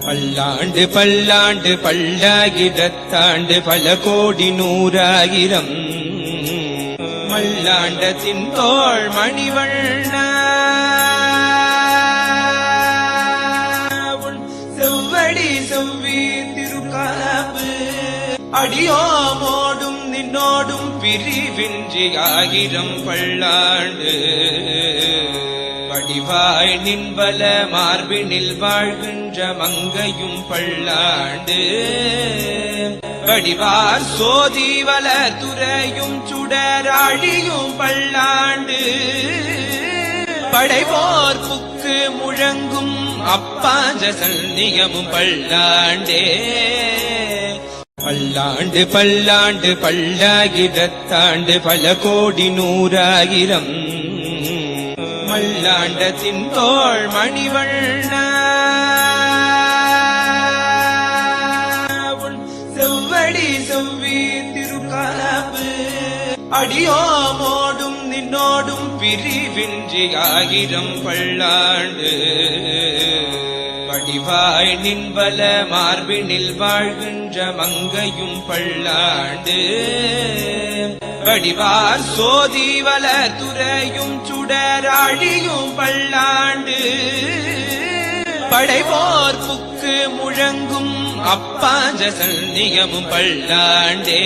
பல்லாண்டு பல்லாண்டு பல்லாயிரத்தாண்டு பல கோடி நூறாயிரம் மல்லாண்டத்தின் தோள் மணிவண்ண செவ்வடி செவ்வி திருக்காப்பு அடியோமோடும் நின்னோடும் பிரிவின்றி ஆயிரம் பல்லாண்டு படிவாய் நின்பல மார்பினில் வாழ்கின்ற மங்கையும் பல்லாண்டு படிவார் சோதிவல துறையும் சுடராழியும் பல்லாண்டு படைவோர் புக்கு முழங்கும் அப்பாஞ்சசல் நியமும் பல்லாண்டே பல்லாண்டு பல்லாண்டு பல்லாயிரத்தாண்டு பல கோடி நூறாயிரம் மல்லாண்டத்தின் தோள் மணிவண்ண செவ்வடி செவ்வி திருக்காப்பு அடியோமோடும் நின்னோடும் பிரிவின்றி ஆயிரம் பல்லாண்டு படிவாய் நின்பல மார்பினில் வாழ்கின்ற மங்கையும் பல்லாண்டு படிவார் சோதிவல துறையும் சுடராழியும் பல்லாண்டு படைவோர் புக்கு முழங்கும் அப்பாஞ்சசல் நியமும் பல்லாண்டே